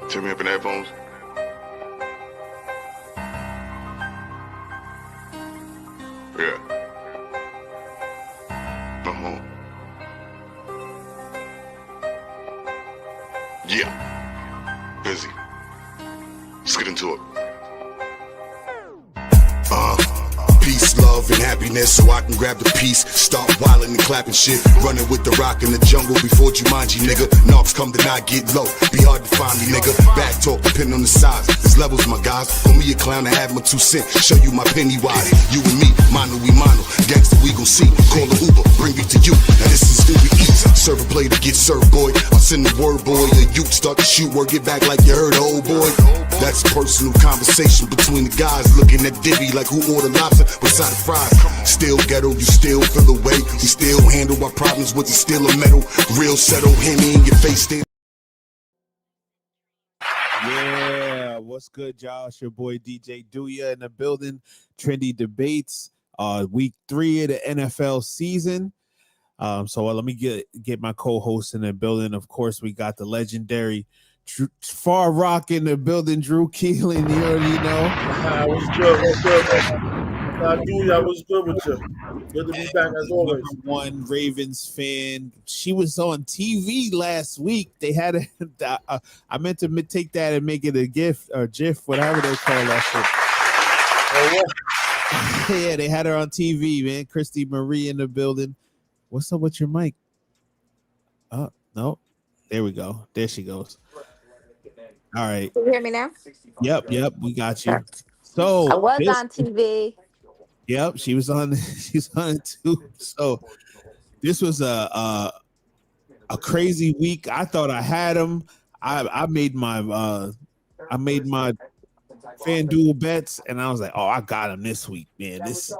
Turn me up in the headphones. Yeah. Uh-huh. Yeah. Busy. Let's get into it. Peace, love, and happiness, so I can grab the piece. Start wildin' and clapping shit. Running with the rock in the jungle before Jumanji, nigga. Knocks come to not get low. Be hard to find me, nigga. Back talk, depending on the size. There's levels, my guys. Call me a clown and have my 2 cents. Show you my penny wise. You and me, mano, we mono. Gangsta, we gon' see. Call the Uber, bring it to you. Now this is Uber Eats. Serve a play to get served, boy. I'll send the word, boy. Your youth start to shoot, work it back like you heard, old boy. That's a personal conversation between the guys. Looking at Diddy like who ordered lobster beside the fries. Still ghetto, you still feel the way. We still handle our problems with the steel or metal. Real settle, Henny in your face still. Yeah, what's good, y'all? It's your boy DJ Duya in the building. Trendy Debates, week 3 of the NFL season. So let me get my co-host in the building. Of course, we got the legendary Far Rock in the building. Drew Keelan, you already know. What's good? What's good? Duya, what's good with you? Good to be back as always. One Ravens fan. She was on TV last week. They had a. I meant to take that and make it a GIF or GIF, whatever they call that shit. Oh, yeah, they had her on TV, man. Christy Marie in the building. What's up with your mic? Oh, no. There we go. There she goes. All right. Can you hear me now? Yep. We got you. So I was on TV. Yep, she was on. She's on it too. So this was a crazy week. I thought I had him. I made my FanDuel bets, and I was like, oh, I got him this week, man. This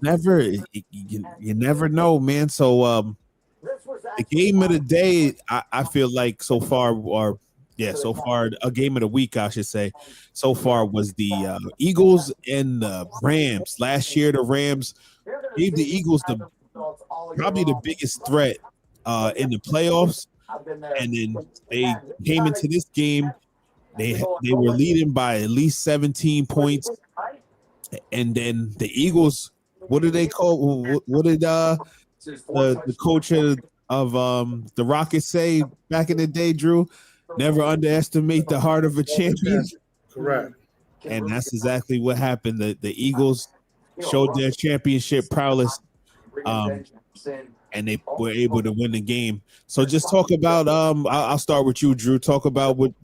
never you never know, man. So the game of the day, I feel like so far, a game of the week, I should say, so far was the Eagles and the Rams. Last year, the Rams gave the Eagles probably the biggest threat in the playoffs, and then they came into this game. They were leading by at least 17 points, and then the Eagles. What did they call? What did the coach of the Rockets say back in the day, Drew? Never underestimate the heart of a champion. Correct. And that's exactly what happened. The Eagles showed their championship prowess, and they were able to win the game. So just talk about I'll start with you, Drew. Talk about what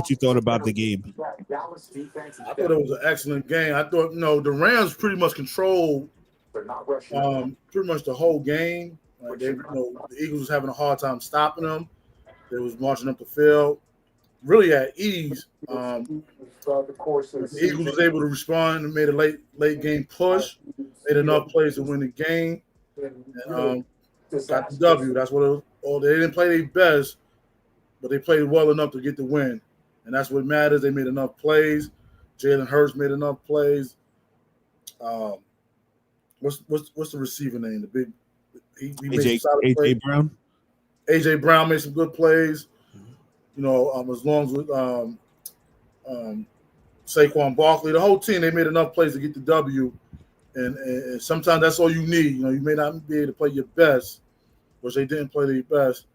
you thought about the game. I thought it was an excellent game. I thought the Rams pretty much controlled pretty much the whole game. The Eagles was having a hard time stopping them. They was marching up the field, really at ease. The Eagles was able to respond and made a late game push, made enough plays to win the game, and got the W. That's what it was. Oh, they didn't play their best, but they played well enough to get the win, and that's what matters. They made enough plays. Jalen Hurts made enough plays. What's the receiver name? The big he made some solid plays. AJ Brown. AJ Brown made some good plays, as long as with Saquon Barkley, the whole team, they made enough plays to get the W, and sometimes that's all you need. You may not be able to play your best, which they didn't play their best,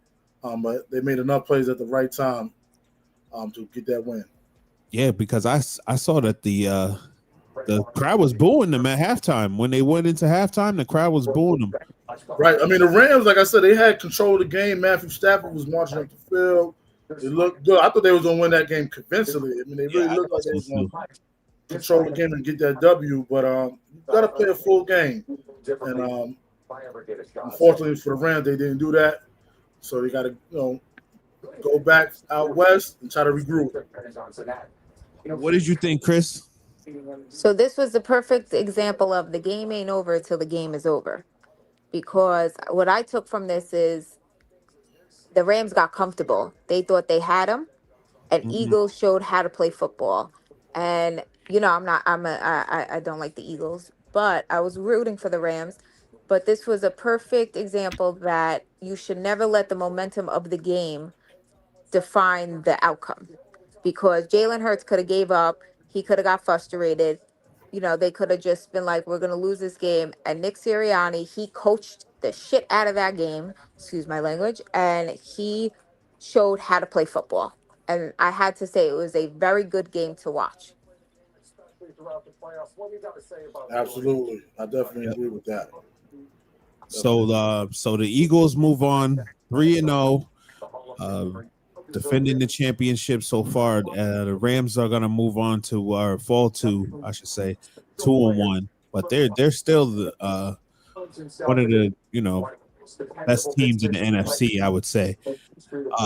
but they made enough plays at the right time to get that win. Yeah, because I saw that the crowd was booing them at halftime. When they went into halftime, the crowd was booing them. Right. I mean, the Rams, like I said, they had control of the game. Matthew Stafford was marching up the field. It looked good. I thought they was going to win that game convincingly. I mean, they really looked like they was going to control the game and get that W. But you got to play a full game. And unfortunately for the Rams, they didn't do that. So they got to, go back out west and try to regroup. What did you think, Chris? So this was the perfect example of the game ain't over till the game is over. Because what I took from this is the Rams got comfortable. They thought they had them, and Eagles showed how to play football. And I don't like the Eagles, but I was rooting for the Rams. But this was a perfect example that you should never let the momentum of the game define the outcome. because Jalen Hurts could have gave up. He could have got frustrated. They could have just been like, we're going to lose this game. And Nick Sirianni, he coached the shit out of that game, excuse my language, and he showed how to play football. And I had to say it was a very good game to watch. Absolutely. I definitely agree with that. So the Eagles move on 3-0, defending the championship so far. The Rams are gonna move on to fall to, I should say, 2-1, but they're still one of the best teams in the NFC, I would say.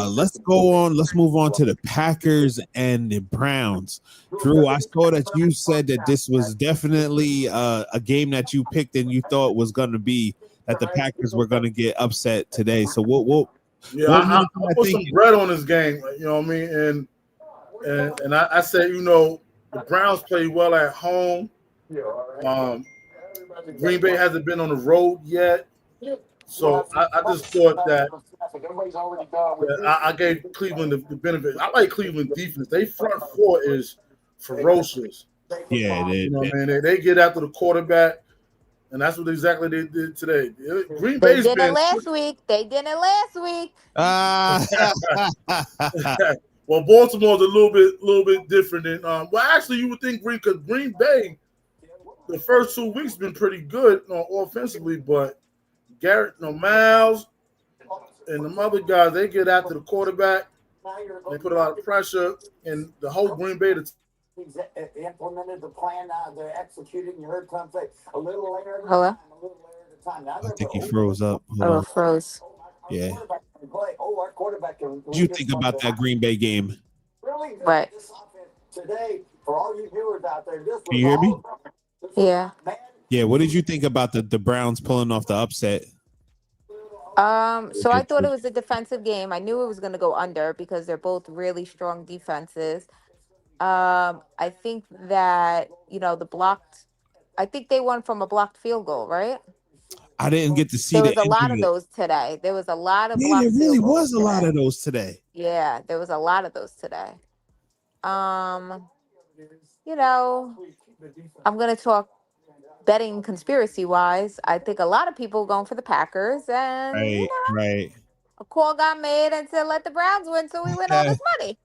Let's move on to the Packers and the Browns. Drew, I saw that you said that this was definitely a game that you picked and you thought was going to be that the Packers were going to get upset today. So what Yeah, I put some bread on this game, you know what I mean? And I said, the Browns play well at home. Green Bay hasn't been on the road yet. So I just thought that I gave Cleveland the benefit. I like Cleveland defense. They front four is ferocious. Yeah, they get after the quarterback, and that's what exactly they did today. Green They Bay's did been it last week. They did it last week. Well, Baltimore's a little bit different than actually you would think Green Bay the first 2 weeks been pretty good offensively, but Garrett, Miles, and the other guys, they get after the quarterback. They put a lot of pressure, and the whole Green Bay. They implemented the plan. They're executing. You heard Clem say a little later. Hello? I think he froze up. Froze. Yeah. What did you think about that Green Bay game? Right. Today, for all you viewers out there, can you hear me? Yeah. Yeah. What did you think about the Browns pulling off the upset? So I thought it was a defensive game. I knew it was going to go under because they're both really strong defenses. I think that, I think they won from a blocked field goal, right? I didn't get to see There was a lot of those today. There was a lot of blocked there really field goals was a lot of those today. Yeah, there was a lot of those today. I'm going to talk betting conspiracy wise. I think a lot of people are going for the Packers, and right. A call got made and said let the Browns win, so we win all this money.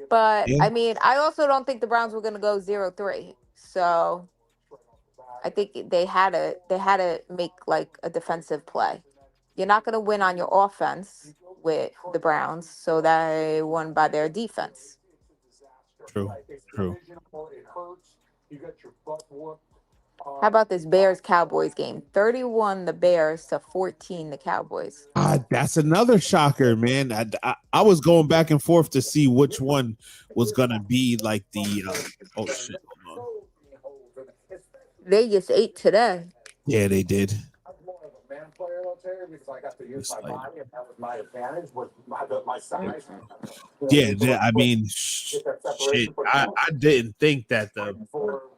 But yeah. I mean, I also don't think the Browns were going to go 0-3. So I think they had to make like a defensive play. You're not going to win on your offense with the Browns, so they won by their defense. True. How about this Bears-Cowboys game? 31 the Bears to 14 the Cowboys. That's another shocker, man. I was going back and forth to see which one was going to be like the oh shit. Hold on. Vegas 8 today. Yeah, they did. Yeah, I mean, shit. I didn't think that the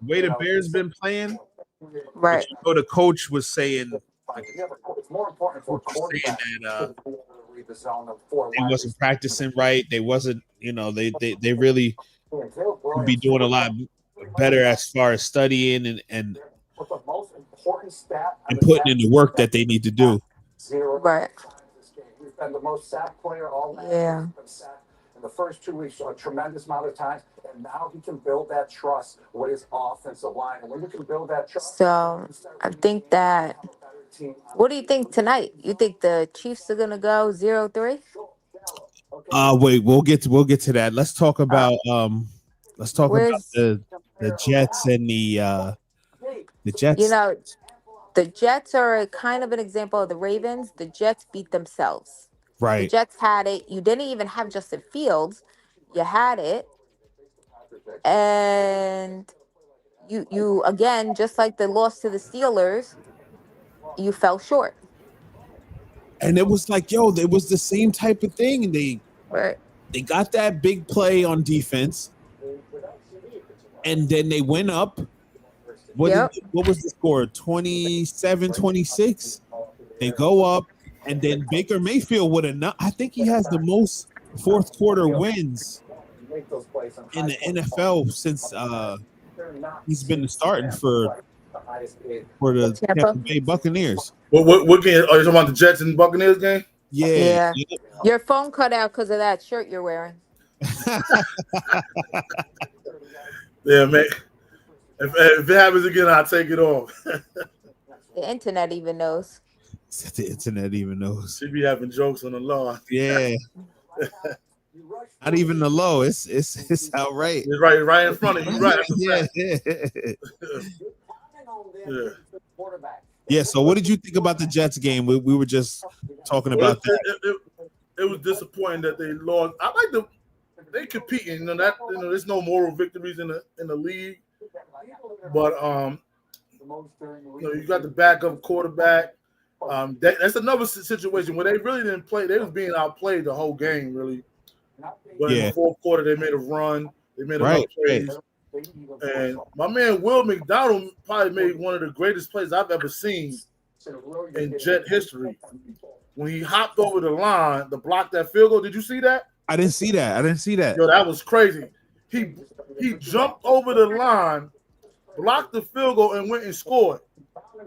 way the Bears been playing, right? The coach was saying, that they wasn't practicing right. They wasn't, they really could be doing a lot better as far as studying and putting in the work that they need to do. Right. He's been the most sacked player all night. Yeah. In the first 2 weeks, a tremendous amount of times, and now he can build that trust with his offensive line. And when you can build that trust, so I think that. What do you think tonight? You think the Chiefs are gonna go 0-3? Wait, we'll get to that. Let's talk about about the Jets and the Jets. The Jets are a kind of an example of the Ravens. The Jets beat themselves. Right. The Jets had it. You didn't even have Justin Fields. You had it. And you again, just like the loss to the Steelers, you fell short. And it was like, it was the same type of thing. They got that big play on defense. And then they went up. What was the score? 27-26. They go up, and then Baker Mayfield would have not. I think he has the most fourth quarter wins Make those plays on in the high-point NFL since They're not he's been starting for the highest paid. the Tampa. Tampa Bay Buccaneers. What game? Are you talking about the Jets and Buccaneers game? Yeah. Yeah. Your phone cut out because of that shirt you're wearing. Yeah, man. If it happens again, I'll take it off. The internet even knows. The internet even knows. She be having jokes on the law. Yeah. Not even the low. It's outright. It's right in front of you. Right. Yeah. Yeah. Yeah. So, what did you think about the Jets game? We were just talking about that. It was disappointing that they lost. I like they competing. There's no moral victories in the league. But you got the backup quarterback. That's another situation where they really didn't play. They was being outplayed the whole game, really. But in the fourth quarter, they made a run. They made enough plays. And my man Will McDonald probably made one of the greatest plays I've ever seen in Jet history. When he hopped over the line to block that field goal. Did you see that? I didn't see that. Yo, that was crazy. He jumped over the line, blocked the field goal, and went and scored.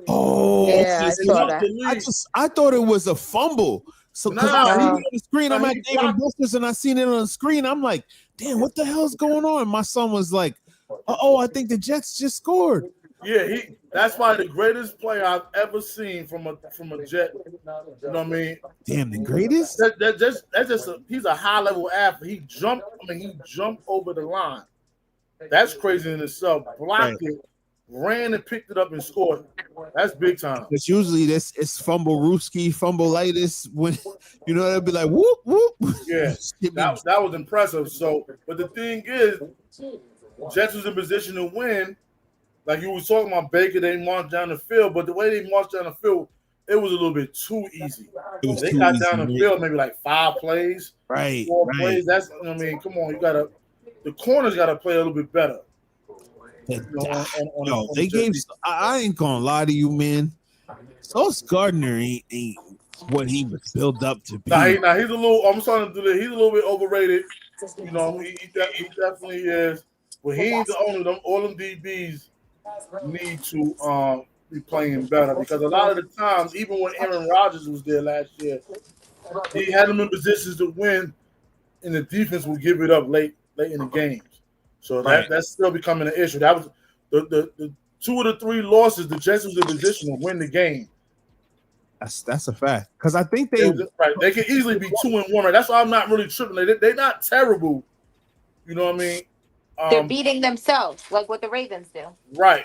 Oh, yeah, I saw that. I thought it was a fumble. So because I seen it on the screen, I'm at Dave & Buster's and I seen it on the screen. I'm like, damn, what the hell's going on? My son was like, I think the Jets just scored. Yeah, that's probably the greatest play I've ever seen from a Jet. You know what I mean? Damn, the greatest? He's a high level athlete. He jumped over the line. That's crazy in itself. Blocked it, ran and picked it up and scored. That's big time. It's usually it's fumble Ruski, fumble-itis when they'll be like whoop whoop. Yeah, that was impressive. So, but the thing is, Jets was in position to win. Like you was talking about Baker, they marched down the field, but the way they marched down the field, it was a little bit too easy. They got down the field maybe like 5 plays, 4 plays. That's come on, the corners got to play a little bit better. I ain't gonna lie to you, man. Sauce Gardner ain't what he was built up to be. He's a little. I'm starting to do this. He's a little bit overrated. He definitely is. But he ain't the only. All them DBs need to be playing better because a lot of the times, even when Aaron Rodgers was there last year, he had them in positions to win, and the defense would give it up late in the games. So that's still becoming an issue. That was the 2 of the 3 losses. The Jets was in position to win the game. That's a fact. Because I think they can easily be 2-1. Right? That's why I'm not really tripping. They're not terrible. You know what I mean? They're beating themselves, like what the Ravens do. Right.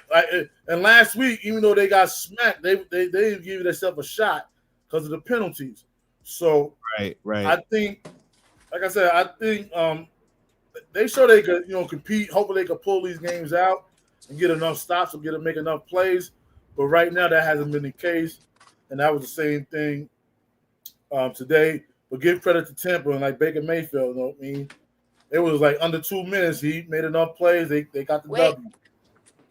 And last week, even though they got smacked, they didn't give themselves a shot because of the penalties. So right. I think, like I said, they show they could, compete. Hopefully, they could pull these games out and get enough stops or make enough plays. But right now, that hasn't been the case, and that was the same thing today. But give credit to Tampa and like Baker Mayfield. You know what I mean? It was like under 2 minutes. He made enough plays. They got the W.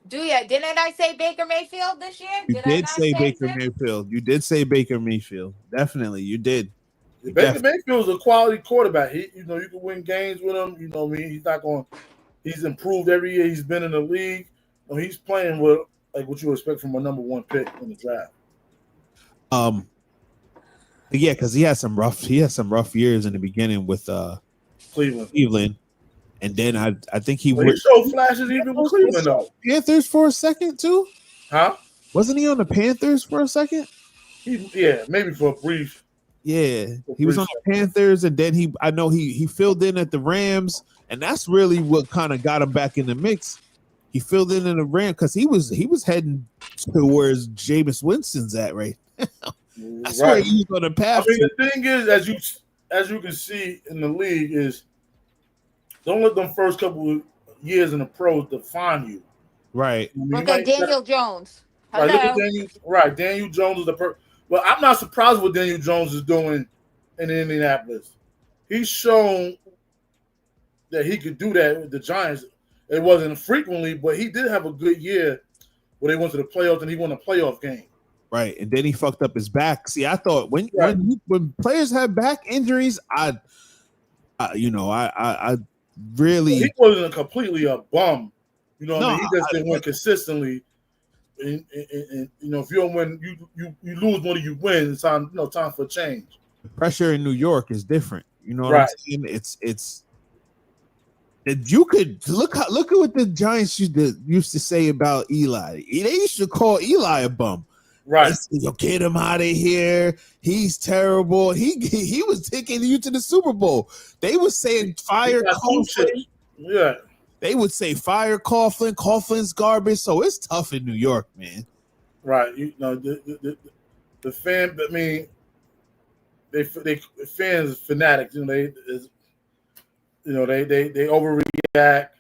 Didn't I say Baker Mayfield this year? You did say Baker Mayfield. You did say Baker Mayfield. Definitely, you did. Baker Mayfield's a quality quarterback. You can win games with him. You know what I mean? He's improved every year he's been in the league. He's playing with like what you expect from a number 1 pick in the draft. Yeah, because he had some rough years in the beginning with Cleveland. And then I think he showed flashes even with Cleveland though. Panthers for a second too? Huh? Wasn't he on the Panthers for a second? Maybe for a brief. Yeah, he was on the Panthers, and then he filled in at the Rams, and that's really what kind of got him back in the mix. He filled in the Rams because he was heading towards Jameis Winston's at right now. That's where he's going to pass. The thing is, as you can see in the league, is don't let them first couple of years in the pros define you. Right. Look at Daniel Jones. Daniel Jones is the Well, I'm not surprised what Daniel Jones is doing in Indianapolis. He's shown that he could do that with the Giants. It wasn't frequently, but he did have a good year where they went to the playoffs and he won a playoff game. Right, and then he fucked up his back. See, I thought when players have back injuries, I I really he wasn't completely a bum. You know what I no, mean? He just didn't win consistently. And if you don't win, you lose more than you win. It's time, time for change. the pressure in New York is different. You know what Right. I'm saying? It's you could look at what the Giants used to say about Eli. They used to call Eli a bum. Right. Yo, get him out of here. He's terrible. He was taking you to the Super Bowl. They were saying fire Coughlin. Yeah. They would say fire Coughlin. Coughlin's garbage. So it's tough in New York, man. Right. The fan. I mean, they fans fanatics. They overreact. That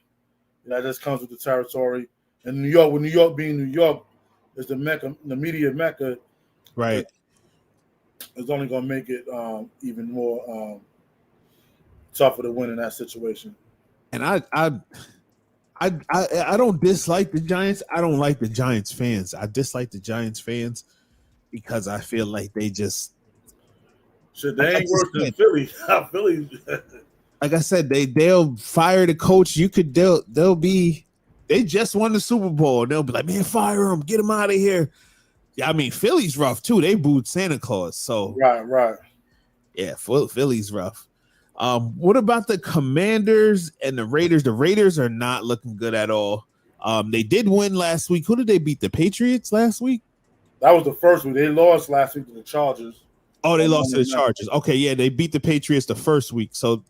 just comes with the territory. And New York, with New York being New York, is the mecca, the media mecca. Right. It's only going to make it even more tougher to win in that situation. And I don't dislike the Giants. I don't like the Giants fans. I dislike the Giants fans because I feel like they just shit. They ain't worse than Philly. Philly. Like I said, they'll fire the coach. They just won the Super Bowl. They'll be like, man, fire him, get him out of here. Yeah, I mean, Philly's rough too. They booed Santa Claus. So right. Yeah, Philly's rough. What about the Commanders and the Raiders? The Raiders are not looking good at all. They did win last week. Who did they beat? The Patriots last week? That was the first week. They lost last week to the Chargers. Oh, they lost to the Chargers. Okay, yeah, they beat the Patriots the first week. So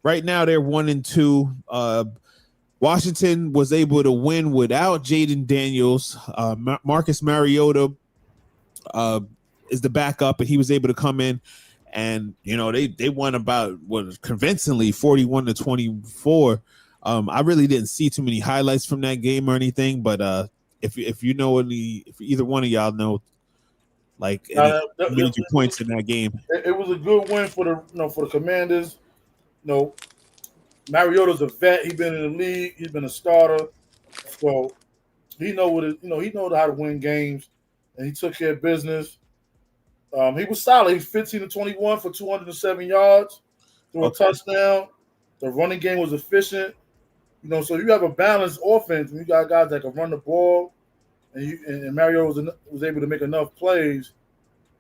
right now they're 1-2. Washington was able to win without Jaden Daniels. Marcus Mariota is the backup, and he was able to come in. And they won about convincingly 41-24. I really didn't see too many highlights from that game or anything, but if either one of y'all know like major points in that game, it was a good win for the Commanders. Mariota's a vet. He's been in the league. He's been a starter, so he knows how to win games, and he took care of business. He was solid. He's 15-21 for 207 yards, threw a touchdown. The running game was efficient. So you have a balanced offense, and you got guys that can run the ball, and Mariota was able to make enough plays,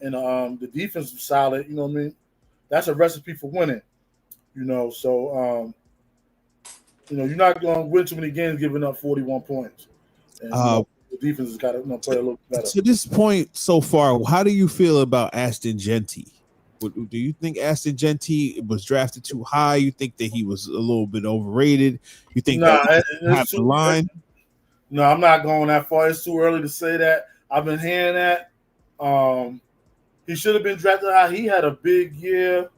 and the defense was solid. You know what I mean? That's a recipe for winning. So you're not going to win too many games giving up 41 points. And, the defense has got to play a little better. To this point so far, how do you feel about Ashton Genty? Do you think Ashton Genty was drafted too high? You think that he was a little bit overrated? You think the line? No, I'm not going that far. It's too early to say that. I've been hearing that. He should have been drafted high. He had a big year,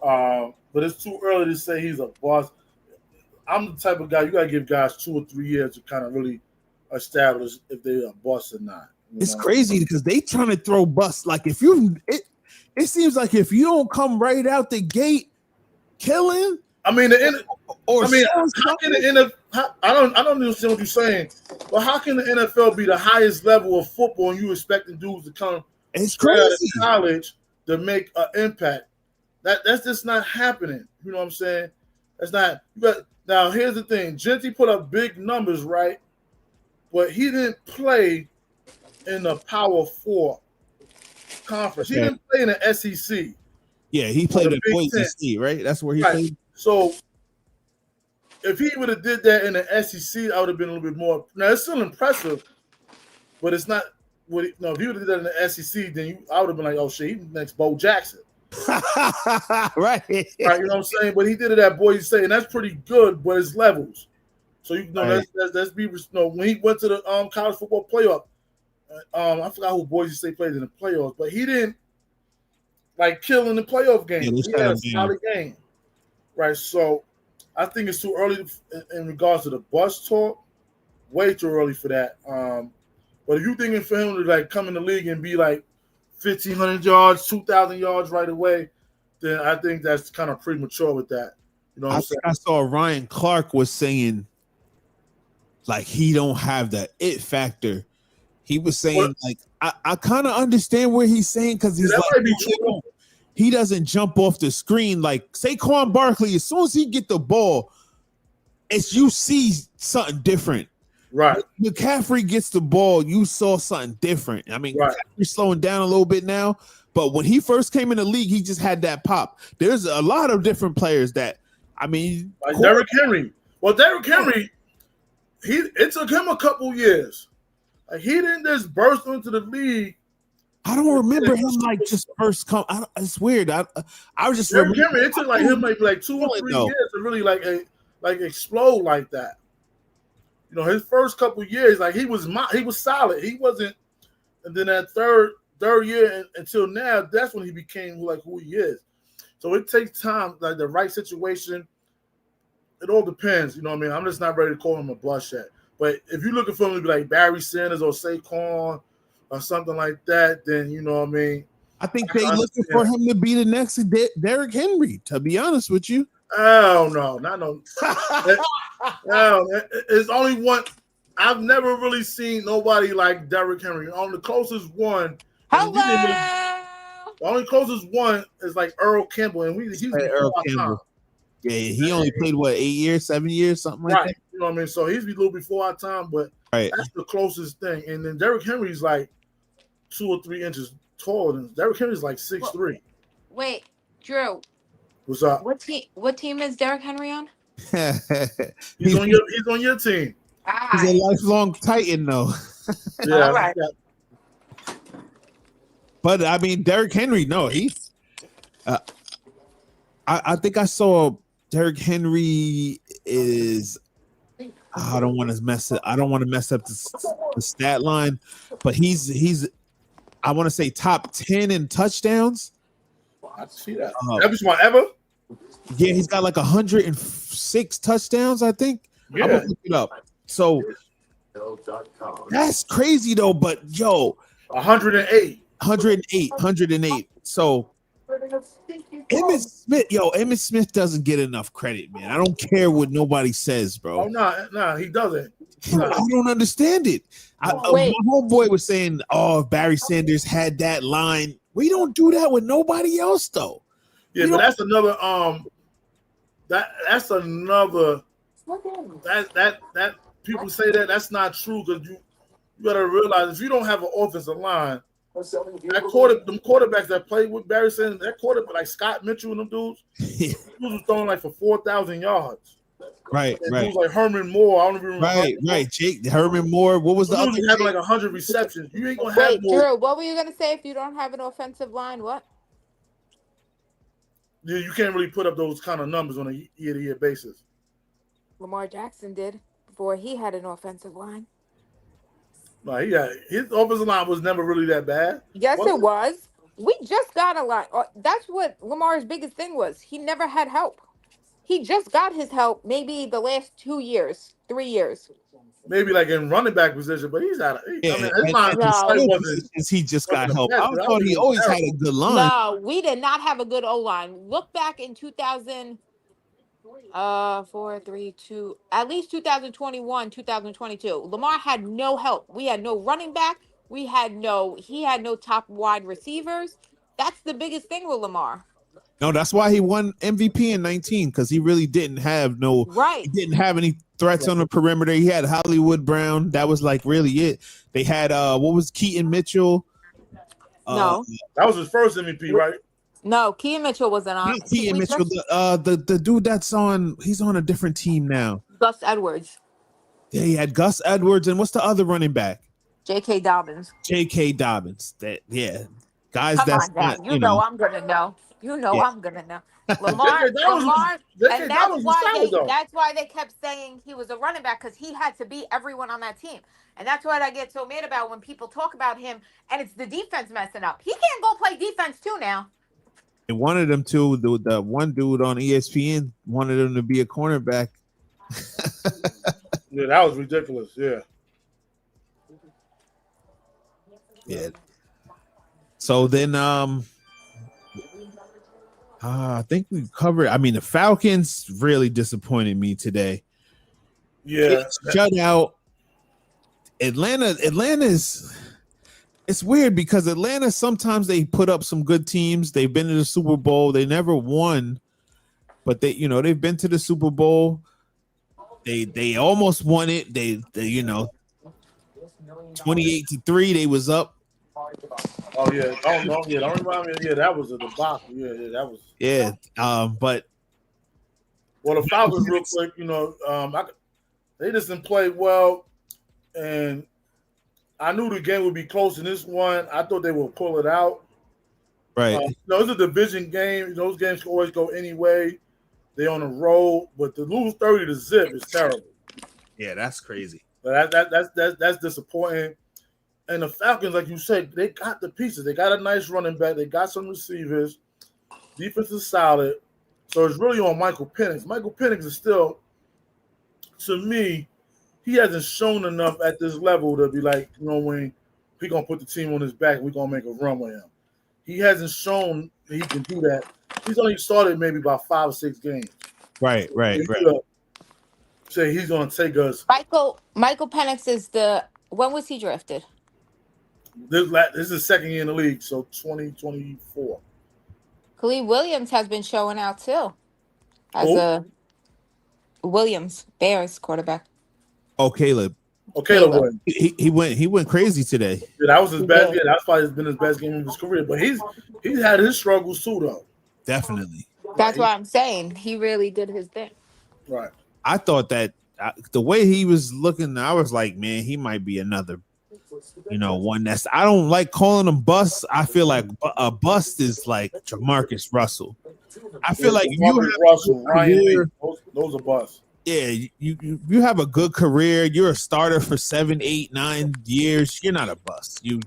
but it's too early to say he's a bust. I'm the type of guy, you got to give guys 2 or 3 years to kind of really establish if they're a bust or not. It's crazy because they trying to throw busts. Like it seems like if you don't come right out the gate killing, how can the NFL? I don't understand what you're saying, but how can the NFL be the highest level of football and you expecting dudes to come straight out of college to make an impact? That's just not happening. You know what I'm saying? That's not. Now here's the thing: Genty put up big numbers, right? But he didn't play in the Power 4 conference. He didn't play in the SEC. Yeah, he played at Boise State, right? That's where he played. So if he would have did that in the SEC, I would have been a little bit more. Now it's still impressive, but it's not. If he would have did that in the SEC, then I would have been like, oh shit, he's next Bo Jackson. Right. You know what I'm saying? But he did it at Boise State, and that's pretty good, but it's levels. So let's be when he went to the college football playoff. I forgot who Boise State played in the playoffs, but he didn't kill in the playoff game. Yeah, he had a solid game, right? So I think it's too early in regards to the bus talk. Way too early for that. But if you're thinking for him to come in the league and be 1,500 yards, 2,000 yards right away, then I think that's kind of premature with that. You know what I'm saying? I saw Ryan Clark was saying he don't have that it factor. He was saying I kind of understand where he's saying because he's he doesn't jump off the screen like Saquon Barkley. As soon as he get the ball, it's you see something different. Right. McCaffrey gets the ball, you saw something different. I mean, Right. McCaffrey's slowing down a little bit now, but when he first came in the league, he just had that pop. There's a lot of different players that, I mean, like Derrick Henry. Well, Derrick Henry, it took him a couple years. Like, he didn't just burst into the league. I don't remember him like just first come. It's weird. I was just Derrick Henry. It took like him maybe like 2 or 3 though. years to really like explode like that. You know, his first couple years, like he was solid. He wasn't, and then that third year until now, that's when he became like who he is. So it takes time, like the right situation. It all depends, you know what I mean? I'm just not ready to call him a bust yet. But if you're looking for him to be like Barry Sanders or Saquon or something like that, then you know what I mean. I think they looking for him to be the next Derrick Henry. To be honest with you, oh no, not no. No, it's only one. I've never really seen nobody like Derrick Henry. On the closest one, the only closest one is like Earl Campbell, and he's Earl Campbell. Yeah, he only played 8 years, 7 years, something like that. You know what I mean? So he's a little before our time, but that's the closest thing. And then Derrick Henry's like 2 or 3 inches taller than Derrick Henry's like 6'3". Wait, Drew. What's up? What team is Derrick Henry on? He's on your team. He's a lifelong Titan, though. Yeah, all right. But I mean, Derrick Henry, no, he's. I think I saw Derrick Henry is. I don't want to mess it. I don't want to mess up the stat line, but he's. I want to say top 10 in touchdowns. I see that. Every one ever. Yeah, he's got like 106 touchdowns, I think. Yeah. I'm gonna look it up. So that's crazy though, but 108. 108. So Emmitt Smith doesn't get enough credit, man. I don't care what nobody says, bro. Oh no, he doesn't. I don't understand it. My homeboy was saying, "Oh, if Barry Sanders had that line." We don't do that with nobody else, though. Yeah, but that's another. That's another. That people say that's not true because you gotta realize if you don't have an offensive line, them quarterbacks that played with Barry Sanders, that quarterback like Scott Mitchell and them dudes, dudes was throwing like for 4,000 yards. Right. Dudes like Herman Moore. I don't even remember. Right. Jake Herman Moore. What was the other? Having like 100 receptions. You ain't gonna have more. Drew, what were you gonna say if you don't have an offensive line? What? Yeah, you can't really put up those kind of numbers on a year-to-year basis. Lamar Jackson did before he had an offensive line. No, his offensive line was never really that bad. Yes, it was. We just got a lot. That's what Lamar's biggest thing was. He never had help. He just got his help maybe the last 2 years, 3 years. Maybe like in running back position, but he's out. He just got help. I thought he always had a good line. No, we did not have a good O-line. Look back in at least 2021, 2022. Lamar had no help. We had no running back. He had no top wide receivers. That's the biggest thing with Lamar. No, that's why he won MVP in 19 because he really didn't have he didn't have any threats on the perimeter. He had Hollywood Brown. That was like really it. They had what was Keaton Mitchell? No, that was his first MVP, right? No, Keaton Mitchell wasn't on. Not Keaton Mitchell. The dude he's on a different team now. Gus Edwards. Yeah, he had Gus Edwards, and what's the other running back? J.K. Dobbins. Guys. Come that's on, not. You know I'm gonna know. I'm gonna know. Lamar, and that's why they kept saying he was a running back because he had to beat everyone on that team. And that's what I get so mad about when people talk about him and it's the defense messing up. He can't go play defense too now. And wanted them to, the one dude on ESPN wanted him to be a cornerback. Yeah, that was ridiculous. Yeah. So then I think we covered. I mean, the Falcons really disappointed me today. Yeah. Shut out. Atlanta's It's weird because Atlanta sometimes they put up some good teams. They've been to the Super Bowl. They never won, but they've been to the Super Bowl. They almost won it. They 28-3. They was up. Oh yeah, don't remind me. Yeah, that was a debacle. Yeah, that was. Yeah, but the Falcons, real quick, they just didn't play well, and I knew the game would be close in this one. I thought they would pull it out. Right. It's a division game. Those games can always go any way. They're on the road, but to lose 30-0 is terrible. Yeah, that's crazy. But that's disappointing. And the Falcons, like you said, they got the pieces. They got a nice running back. They got some receivers. Defense is solid. So it's really on Michael Penix. Michael Penix is still, to me, he hasn't shown enough at this level to be like, when we're going to put the team on his back, we're going to make a run with him. He hasn't shown that he can do that. He's only started maybe about 5 or 6 games. Right. Say he's going to take us. Michael Penix is when was he drafted? This is his second year in the league, so 2024. Khalil Williams has been showing out too. As a Williams, Bears quarterback. Oh, Caleb. Caleb. He went crazy today. Yeah, that was his best. Yeah, that's probably been his best game of his career. But he's had his struggles too, though. Definitely. That's what I'm saying. He really did his thing. Right. I thought that the way he was looking, I was like, man, he might be another, one that's. I don't like calling him bust. I feel like a bust is like Jamarcus Russell. I feel like Russell, Ryan Lee, those are busts. Yeah, you have a good career. You're a starter for 7, 8, 9 years. You're not a bust. You're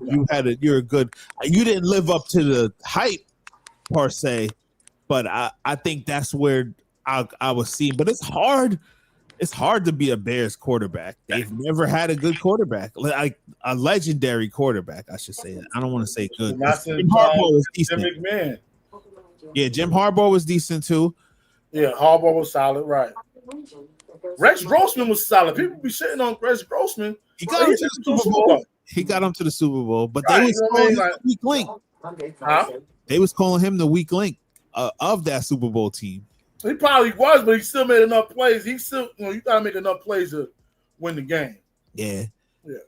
a good. You didn't live up to the hype per se, but I think that's where I was seeing. But it's hard. It's hard to be a Bears quarterback. They've never had a good quarterback, like a legendary quarterback. I should say that. I don't want to say good. Jim Harbaugh was decent. Yeah, Jim Harbaugh was decent too. Yeah, Harbaugh was solid, right? Rex Grossman was solid. People be shitting on Rex Grossman. He got him to the Super Bowl. He got him to the Super Bowl, but they was calling him the weak link. Huh? They was calling him the weak link of that Super Bowl team. He probably was, but he still made enough plays. He still, you gotta make enough plays to win the game. Yeah,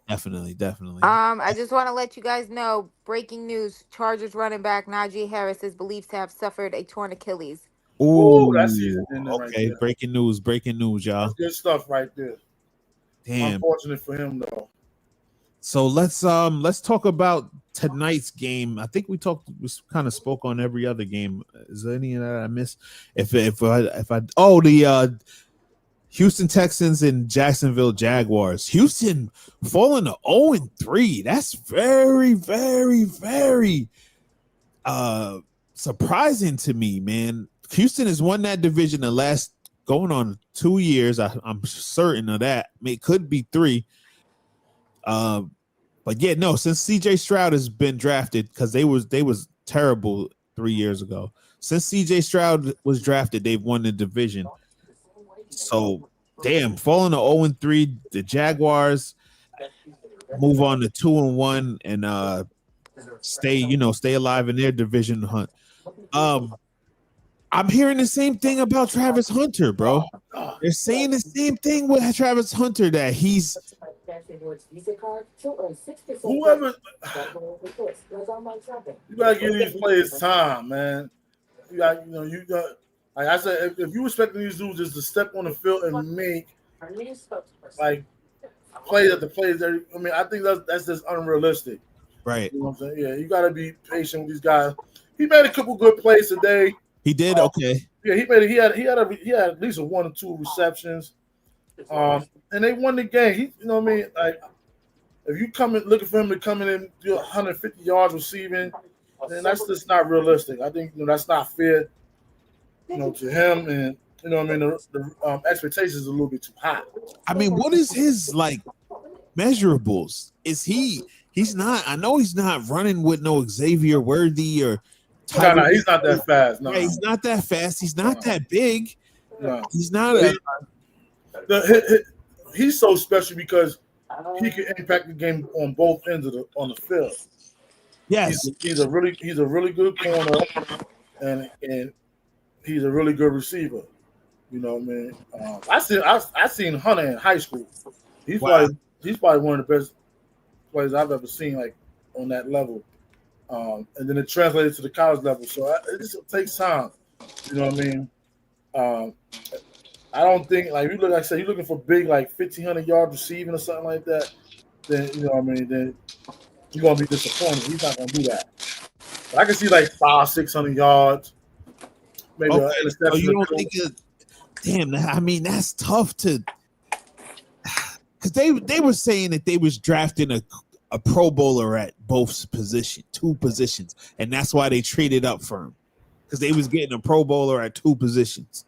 definitely. I just want to let you guys know. Breaking news: Chargers running back Najee Harris is believed to have suffered a torn Achilles. Ooh, that's okay. Right, breaking news, y'all. That's good stuff right there. Damn. Unfortunate for him though. So let's talk about tonight's game. I think we kind of spoke on every other game. Is there any that I missed? The Houston Texans and Jacksonville Jaguars. Houston falling to 0-3. That's very, very, very surprising to me, man. Houston has won that division the last going on 2 years. I'm certain of that. It could be 3. But yeah, no, since CJ Stroud has been drafted, because they was terrible 3 years ago. Since CJ Stroud was drafted, they've won the division. So damn, falling to 0-3, the Jaguars move on to 2-1 and stay alive in their division hunt. I'm hearing the same thing about Travis Hunter, bro. They're saying the same thing with Travis Hunter, that he's whoever. You gotta give these players time, man. You got like I said, if you expecting these dudes just to step on the field and make like plays at the plays, I think that's just unrealistic. Right. You know what I'm saying? Yeah, you gotta be patient with these guys. He made a couple good plays today. He did okay. Yeah, he had at least 1 or 2 receptions. And they won the game. You know what I mean? Like, if you come in looking for him to come in and do 150 yards receiving, then that's just not realistic. I think that's not fair, to him. And what I mean, the expectations are a little bit too high. I mean, what is his measurables? Is he's not? I know he's not running with no Xavier Worthy or. No, he's not that fast. No, he's not that fast. He's not that big. No. He's not. He's so special because he can impact the game on both ends on the field. Yes. He's a really good corner, and he's a really good receiver. You know what I mean? I seen Hunter in high school. He's Wow. probably one of the best players I've ever seen, like on that level. And then it translated to the college level. So it just takes time. You know what I mean? Um, I don't think like you look like I said, you're looking for big like 1,500 yard receiving or something like that. Then you know what I mean. Then you're gonna be disappointed. He's not gonna do that. But I can see like 500-600 yards, maybe an Okay. So interception you or don't two. think it? Damn. I mean, that's tough to. Because they were saying that they was drafting a Pro Bowler at both two positions, and that's why they traded up for him because they was getting a Pro Bowler at two positions.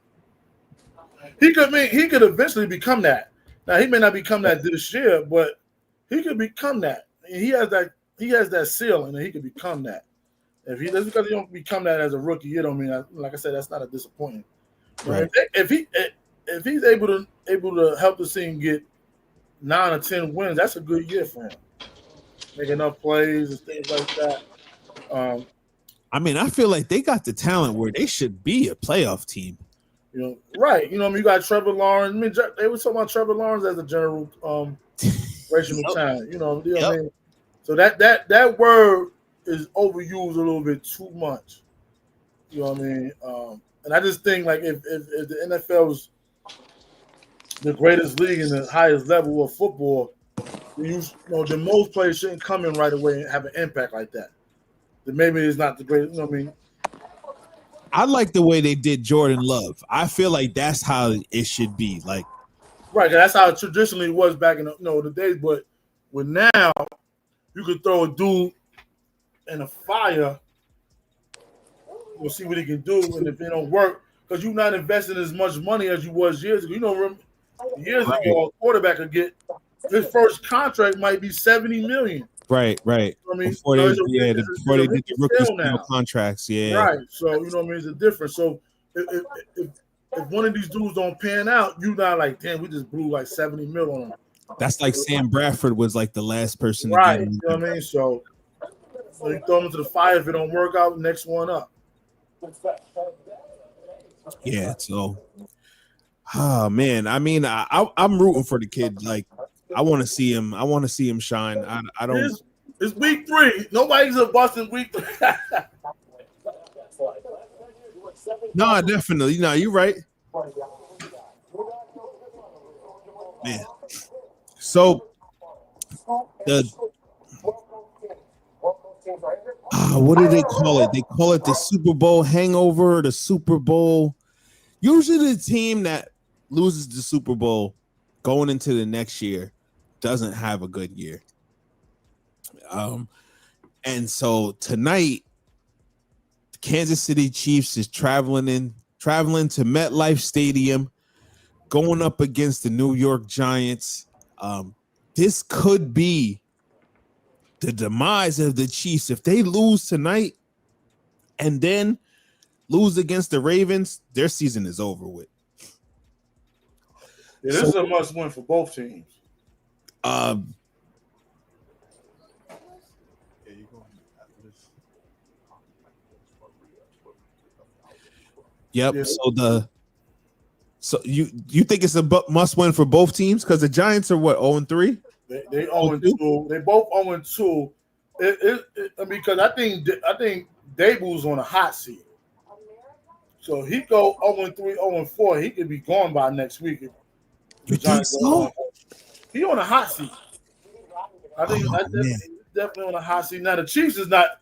He could eventually become that. Now he may not become that this year, but he could become that. He has that ceiling, and he could become that. If he just because he don't become that as a rookie, you don't mean like I said, that's not a disappointment. Right. If he's able to help the team get 9 or 10 wins, that's a good year for him. Make enough plays and things like that. I mean, I feel like they got the talent where they should be a playoff team. You know, right? You know, you got Trevor Lawrence. I mean, they were talking about Trevor Lawrence as a general racial talent. You know, I mean, so that word is overused a little bit too much. You know what I mean? And I just think like if the NFL was the greatest league in the highest level of football, the most players shouldn't come in right away and have an impact like that. Then maybe it's not the greatest. You know what I mean? I like the way they did Jordan Love. I feel like that's how it should be. Like, right, that's how it traditionally was back in the days. But with now, you could throw a dude in a fire. We'll see what he can do, and if it don't work, because you're not investing as much money as you was years ago. You know, years ago, a quarterback could get his first contract might be $70 million. Right. I mean, Before they did the the rookie scale contracts, yeah. Right. So you know what I mean? It's a difference. So if one of these dudes don't pan out, you not like, damn, we just blew like $70 million on him. That's like Sam Bradford was like the last person to right. get him. You know what I mean? So you throw him into the fire. If it don't work out, next one up. Yeah. So, oh man, I mean, I'm rooting for the kid. Like, I want to see him. I want to see him shine. I don't. It's week 3. Nobody's a bust in week 3. No, definitely. No, you're right. Man. So what do they call it? They call it the Super Bowl hangover, the Super Bowl. Usually the team that loses the Super Bowl going into the next year doesn't have a good year. And so tonight, the Kansas City Chiefs is traveling to MetLife Stadium, going up against the New York Giants. This could be the demise of the Chiefs. If they lose tonight and then lose against the Ravens, their season is over with. Yeah, this is a must win for both teams. Yep. Yeah. So you think it's a must win for both teams because the Giants are what 0-3? They 0-2. They both 0-2. Because I think Daboll's on a hot seat. So he go 0-3, 0-4. He could be gone by next week. You think so? He on a hot seat. I think he's definitely on a hot seat. Now the Chiefs is not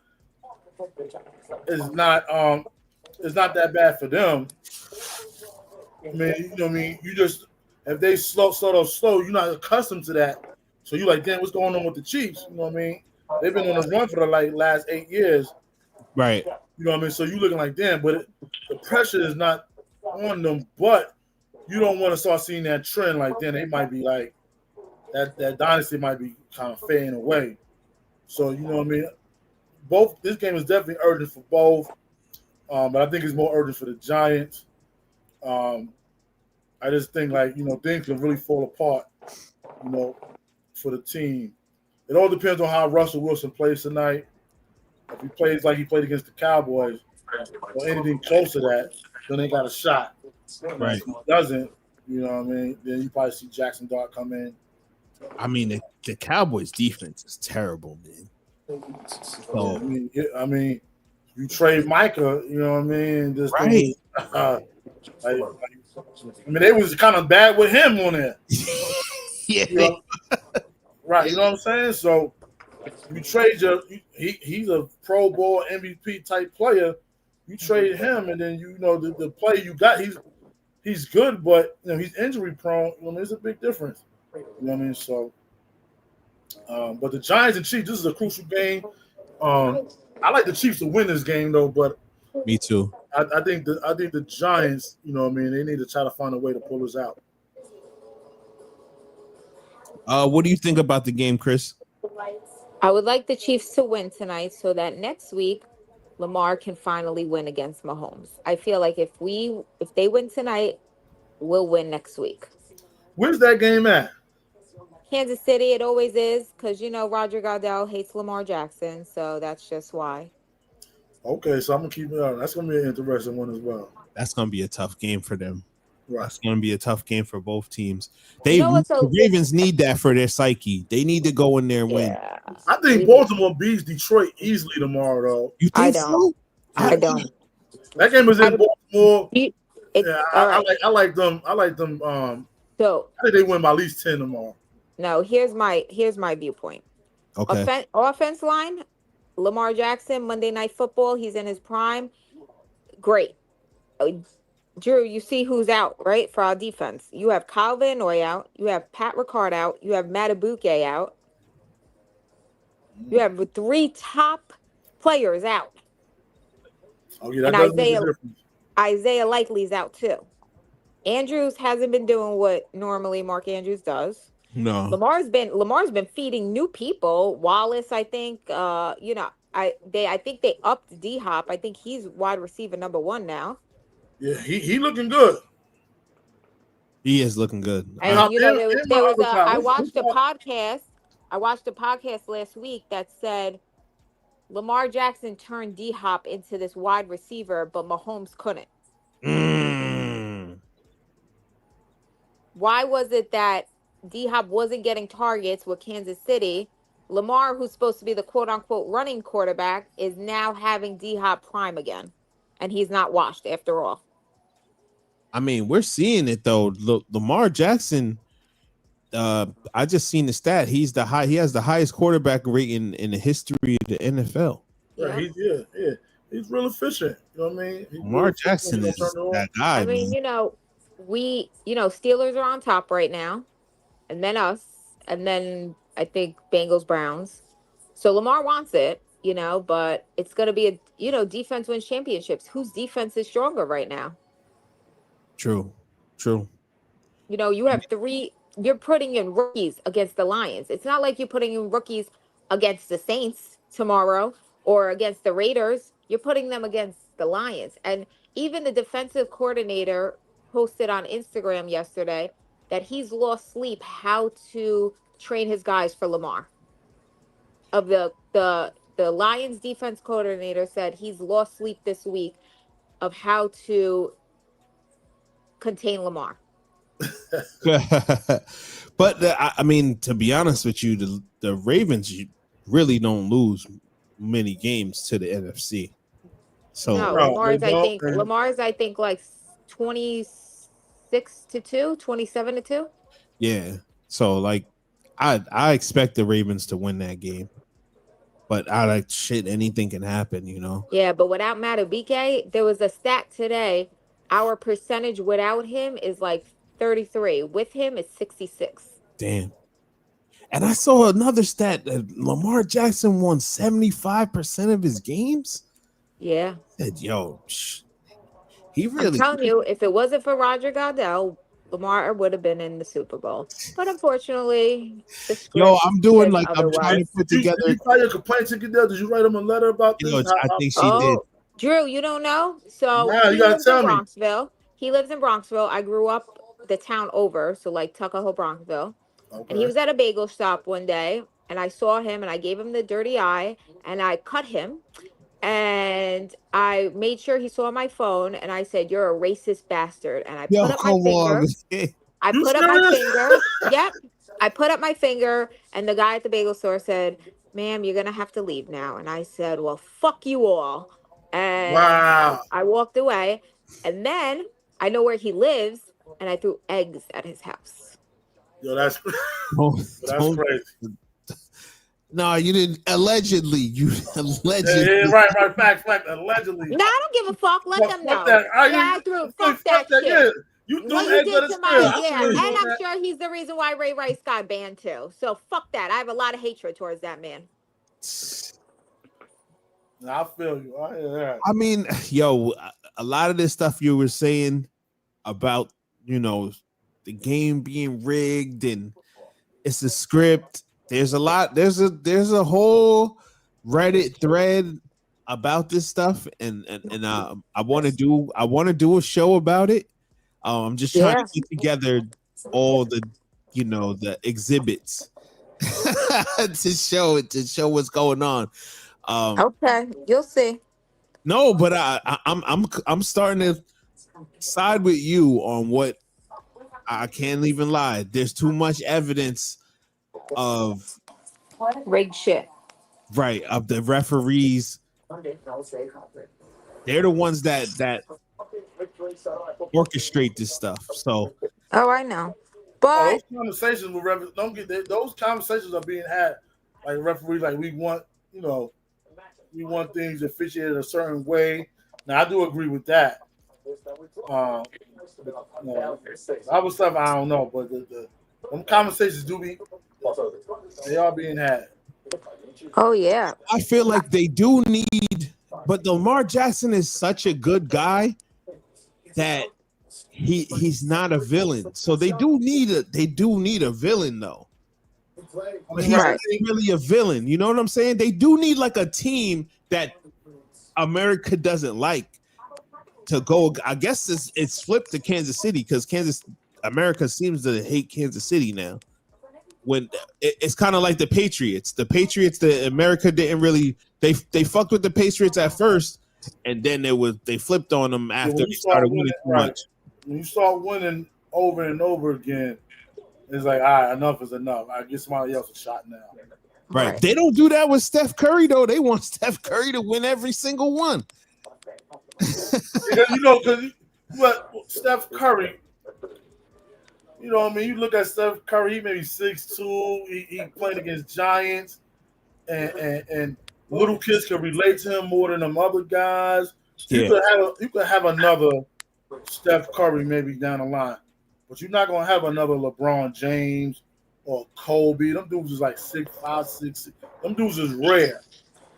that bad for them. I mean, you know what I mean? You just if they slow, you're not accustomed to that. So you're like, damn, what's going on with the Chiefs? You know what I mean? They've been on a run for the last 8 years. Right. You know what I mean? So you're looking like, damn, but the pressure is not on them, but you don't want to start seeing that trend like then they might be like that dynasty might be kind of fading away. So you know what I mean? This game is definitely urgent for both. But I think it's more urgent for the Giants. I just think things can really fall apart, for the team. It all depends on how Russell Wilson plays tonight. If he plays like he played against the Cowboys or anything close to that, then they got a shot. Right. If he doesn't, you know what I mean, then you probably see Jackson Dart come in. I mean, the Cowboys defense is terrible, man. So, I mean, you trade Micah, you know what I mean? This right. They was kind of bad with him on there. Yeah. You know? Right, you know what I'm saying? So you trade he's a Pro Bowl MVP type player. You trade him, and then the player you got, he's good, but he's injury prone. There's a big difference. You know what I mean? So, but the Giants and Chiefs, this is a crucial game. I like the Chiefs to win this game though, but me too. I think the Giants, you know what I mean, they need to try to find a way to pull this out. What do you think about the game, Chris? I would like the Chiefs to win tonight so that next week Lamar can finally win against Mahomes. I feel like if they win tonight, we'll win next week. Where's that game at? Kansas City, it always is, because Roger Goodell hates Lamar Jackson, so that's just why. Okay, so I'm gonna keep it on. That's gonna be an interesting one as well. That's gonna be a tough game for them. Right. That's gonna be a tough game for both teams. The Ravens need that for their psyche. They need to go in there and win. I think Baltimore beats Detroit easily tomorrow, though. You think so? I don't. That game is in Baltimore. I like them. So I think they win by at least 10 tomorrow. No, here's my viewpoint. Okay. Offense line, Lamar Jackson, Monday Night Football. He's in his prime. Great. Drew, you see who's out, right, for our defense. You have Kyle Van Noy out. You have Pat Ricard out. You have Matabuke out. You have 3 top players out. Oh, yeah, and Isaiah Likely's out too. Andrews hasn't been doing what normally Mark Andrews does. No. Lamar's been feeding new people. Wallace, I think, I think they upped D-Hop. I think he's wide receiver number 1 now. Yeah, he looking good. He is looking good. And I watched a podcast. I watched a podcast last week that said Lamar Jackson turned D-Hop into this wide receiver, but Mahomes couldn't. Why was it that D-Hop wasn't getting targets with Kansas City? Lamar, who's supposed to be the quote-unquote running quarterback, is now having D-Hop prime again. And he's not washed after all. I mean, we're seeing it, though. Look, Lamar Jackson, I just seen the stat. He has the highest quarterback rate in the history of the NFL. Yeah, he's real efficient. You know what I mean? Lamar Jackson is that guy. I mean, Steelers are on top right now, and then us, and then I think Bengals, Browns. So Lamar wants it, but it's going to be defense wins championships. Whose defense is stronger right now? True. You have 3. You're putting in rookies against the Lions. It's not like you're putting in rookies against the Saints tomorrow or against the Raiders. You're putting them against the Lions. And even the defensive coordinator posted on Instagram yesterday that he's lost sleep how to train his guys for Lamar. Of the Lions defense coordinator said he's lost sleep this week of how to contain Lamar. But I mean, to be honest with you, the Ravens really don't lose many games to the NFC. So no, Lamar's I think like 26-2, 27-2. Yeah. So like I expect the Ravens to win that game. But anything can happen, Yeah, but without Madubuike, there was a stat today. Our percentage without him is like 33. With him, it's 66. Damn. And I saw another stat that Lamar Jackson won 75% of his games. Yeah. Said, he really. I'm telling you, if it wasn't for Roger Goodell, Lamar would have been in the Super Bowl. But unfortunately, I'm doing like I'm trying to put together. Did you file your complaint to Goodell? Did you write him a letter about this? I think she did. Drew, you don't know? So you gotta tell me. Bronxville. He lives in Bronxville. I grew up the town over, so like Tuckahoe, Bronxville. Okay. And he was at a bagel shop one day, and I saw him and I gave him the dirty eye and I cut him. And I made sure he saw my phone and I said, "You're a racist bastard." And I Yo, put up my come on. finger. I You put up my serious? finger. Yep. I put up my finger and the guy at the bagel store said, "Ma'am, you're going to have to leave now." And I said, "Well, fuck you all." And Wow. I walked away. And then I know where he lives and I threw eggs at his house. Yo, that's Don't- crazy. No, you didn't. Allegedly, you allegedly. Yeah, right. Fact. Allegedly. No, I don't give a fuck. Let Well, them fuck know. that. I threw fuck that shit. Yeah. You threw What you eggs at did his to my crib. yeah, and I'm sure he's the reason why Ray Rice got banned too. So fuck that. I have a lot of hatred towards that man. I feel you. I hear that. I mean, yo, a lot of this stuff you were saying about, you know, the game being rigged and it's a script. There's a lot. There's a whole Reddit thread about this stuff, and I want to do a show about it. I'm just trying to get together all the, you know, the exhibits to show what's going on. Okay, you'll see. No, but I'm starting to side with you on what I can't even lie. There's too much evidence of Rigged shit. right of the referees. They're the ones that orchestrate this stuff. So Oh, I know. But those conversations with referees, those conversations are being had like referees. Like we want things officiated a certain way. Now I do agree with that. Other stuff I don't know, but them conversations they are being had. oh yeah. I feel like they do need, but Lamar Jackson is such a good guy that he's not a villain. So they do need a villain though. But he's not really a villain. You know what I'm saying? They do need like a team that America doesn't like to go. I guess it's flipped to Kansas City because America seems to hate Kansas City now. When it's kind of like the Patriots. The America didn't really they fucked with the Patriots at first, and then they flipped on them after they started winning too much. When you start winning over and over again, it's like, all right, enough is enough. I get somebody else a shot now. Right. They don't do that with Steph Curry though. They want Steph Curry to win every single one. Because Steph Curry. You know what I mean? You look at Steph Curry, he may be 6'2", he playing against giants, and little kids can relate to him more than them other guys. Yeah. You could have another Steph Curry maybe down the line, but you're not gonna have another LeBron James or Kobe. Them dudes is like 6'5", 6'6". Them dudes is rare.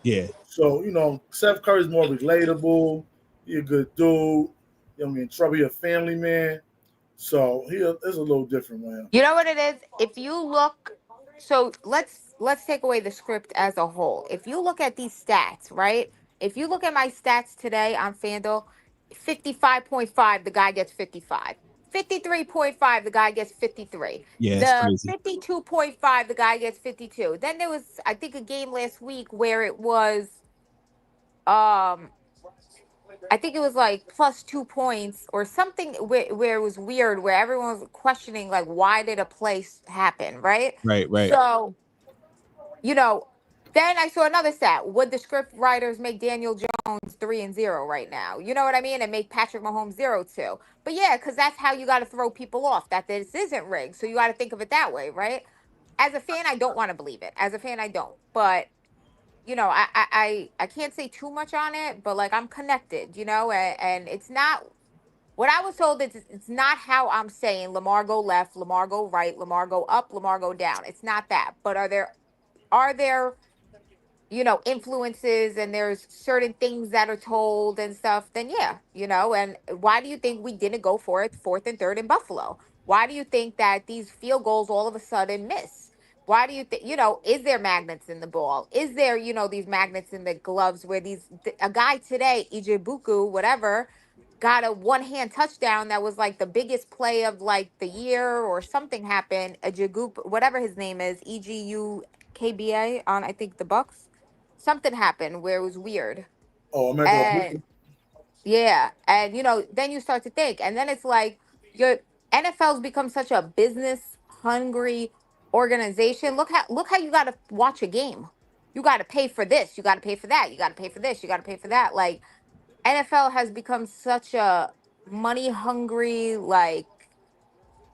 Yeah. So, Steph Curry's more relatable. He a good dude. You know what I mean? Trouble, he a family man. So it's a little different, man. You know what it is? If you look, so let's take away the script as a whole. If you look at these stats, right? If you look at my stats today on FanDuel, 55.5, the guy gets 55. 53.5, the guy gets 53. Yeah, the 52.5, the guy gets 52. Then there was, I think, a game last week where it was, I think it was like plus 2 points or something where it was weird, where everyone was questioning, like, why did a play happen, right? Right. So, then I saw another stat. Would the script writers make Daniel Jones 3-0 right now? You know what I mean? And make Patrick Mahomes 0-2. But yeah, because that's how you got to throw people off, that this isn't rigged. So you got to think of it that way, right? As a fan, I don't want to believe it. As a fan, I don't. But I can't say too much on it, but like I'm connected, and it's not what I was told. It's not how I'm saying Lamar go left, Lamar go right, Lamar go up, Lamar go down. It's not that. But are there influences and there's certain things that are told and stuff? Then yeah, and why do you think we didn't go for it 4th and 3rd in Buffalo? Why do you think that these field goals all of a sudden miss? Why do you think, is there magnets in the ball? Is there, these magnets in the gloves where a guy today, Ijebuku, whatever, got a one-hand touchdown that was like the biggest play of like the year or something happened. Whatever his name is, Egukue, KBA on I think the Bucks. Something happened where it was weird. Oh, American And Abortion. yeah, and then you start to think, and then it's like your NFL's become such a business hungry organization. Look how you got to watch a game. You got to pay for this. You got to pay for that. You got to pay for this. You got to pay for that. Like NFL has become such a money hungry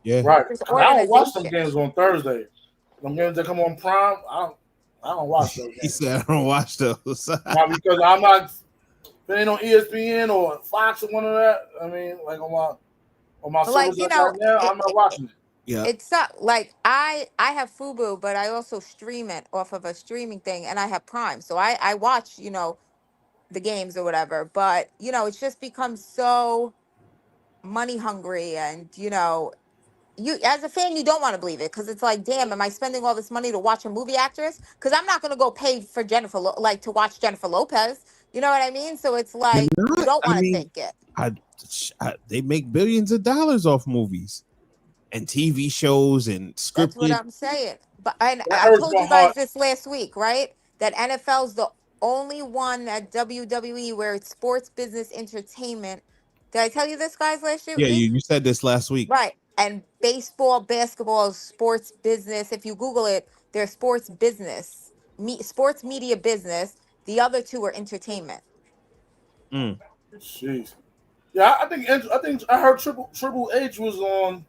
Yeah. Right. just 'Cause I don't watch them organization. games on Thursday. Them games that come on Prime, I don't watch those He games. said, I don't watch those. Not because I'm not. If it ain't on ESPN or Fox or one of that, I mean, like on my Like service right now, I'm not watching it. Yeah. it's like I have Fubu, but I also stream it off of a streaming thing, and I have Prime, so I watch the games or whatever. But it's just become so money hungry, and you as a fan, you don't want to believe it because it's like, damn, am I spending all this money to watch a movie actress? Because I'm not gonna go pay for like to watch Jennifer Lopez. You know what I mean? So it's You're like you not. don't I want to mean, think it. they make billions of dollars off movies and TV shows and That's what scripted. I'm saying. But and That I hurts told my you guys heart. this last week, right? That NFL's the only one at WWE where it's sports business entertainment. Did I tell you this, guys, last Yeah, week? you said this last week. Right. And baseball, basketball, sports business. If you Google it, they're sports business, sports media business. The other two are entertainment. Mm. Jeez. Yeah, I think I heard Triple H was on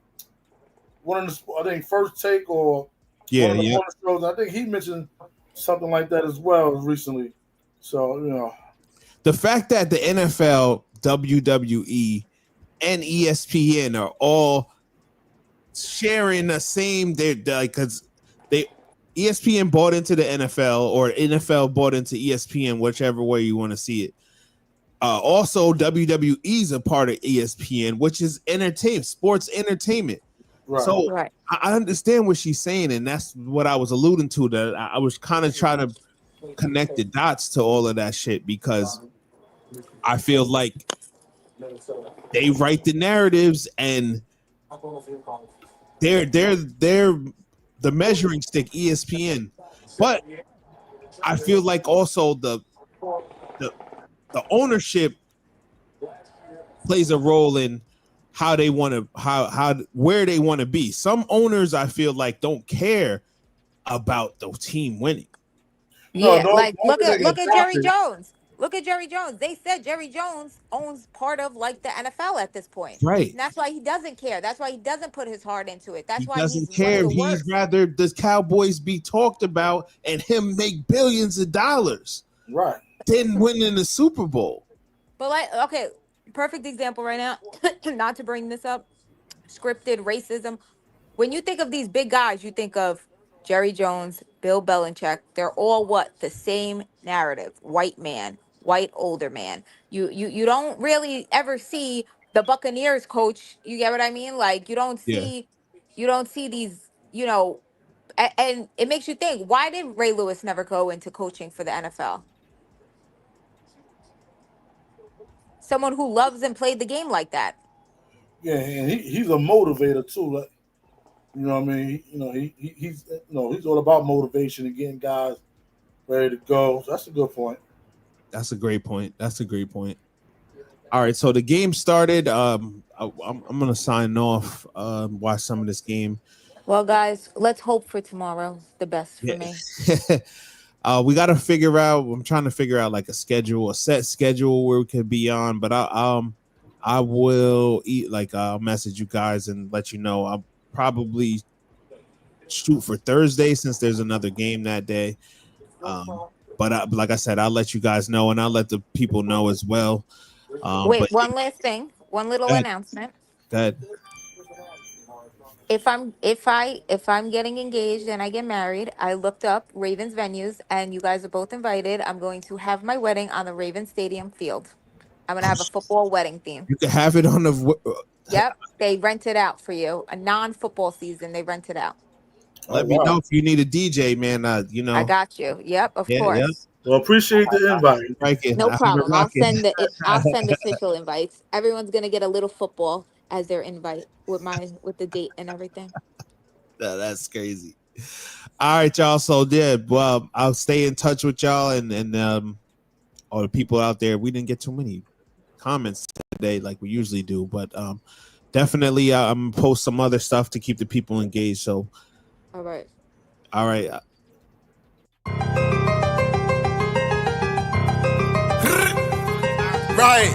one of the I think First Take or Yeah, one of the yeah. morning shows. I think he mentioned something like that as well recently. So The fact that the NFL, WWE, and ESPN are all sharing the same, they're like, because they ESPN bought into the NFL or NFL bought into ESPN, whichever way you want to see it. Also, WWE is a part of ESPN, which is entertainment, sports entertainment. right. So Right. I understand what she's saying, and that's what I was alluding to. That I was kind of trying to connect the dots to all of that shit because I feel like they write the narratives and they're the measuring stick, ESPN. But I feel like also the ownership plays a role in how they want to where they want to be. Some owners I feel like don't care about the team winning. No, Yeah, like don't get look at Jerry adopted. Jones. Look at Jerry Jones. They said Jerry Jones owns part of like the NFL at this point. Right. And that's why he doesn't care. That's why he doesn't put his heart into it. That's He why he's doesn't one of care. the He's worst. rather the Cowboys be talked about and him make billions of dollars Right. than winning the Super Bowl. But like, okay, perfect example right now. Not to bring this up, scripted racism. When you think of these big guys, you think of Jerry Jones, Bill Belichick. They're all what? The same narrative. White man, white older man. You don't really ever see the Buccaneers coach. You get what I mean? Like Yeah. you don't see these, and it makes you think, why did Ray Lewis never go into coaching for the NFL? Someone who loves and played the game like that. Yeah, and he's a motivator too. Like you know what I mean? He's all about motivation and getting guys ready to go. So that's a good point. That's a great point. All right, so the game started. I'm gonna sign off. Watch some of this game. Well, guys, let's hope for tomorrow. The best for me. We got to figure out. I'm trying to figure out like a set schedule where we could be on. But I will I'll message you guys and let you know. I'll probably shoot for Thursday since there's another game that day. But like I said, I'll let you guys know and I'll let the people know as well. Wait, But one last thing, one little Go ahead. announcement. that If I'm getting engaged and I get married, I looked up Ravens venues and you guys are both invited. I'm going to have my wedding on the Ravens Stadium field. I'm gonna have a football wedding theme. you can have it on the. Yep, they rent it out for you. A non-football season, they rent it out. Let me know if you need a DJ, man. I got you. Yep, of course. Yeah. Well, appreciate the invite. Like it. No I'm problem. rocking. I'll send official invites. Everyone's gonna get a little football as their invite with the date and everything. That's crazy. All right, y'all. So yeah, well, I'll stay in touch with y'all and all the people out there. We didn't get too many comments today like we usually do, but definitely I'm gonna post some other stuff to keep the people engaged. So All right. Right.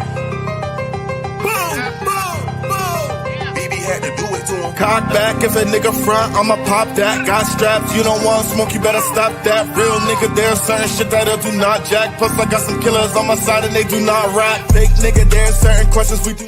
Boom, boom, boom. BB had to do it to him. Cock back if a nigga front, I'ma pop that. Got straps, you don't want smoke, you better stop that. Real nigga, there's certain shit that I do not jack. Plus I got some killers on my side and they do not rap. Fake nigga, there's certain questions we do.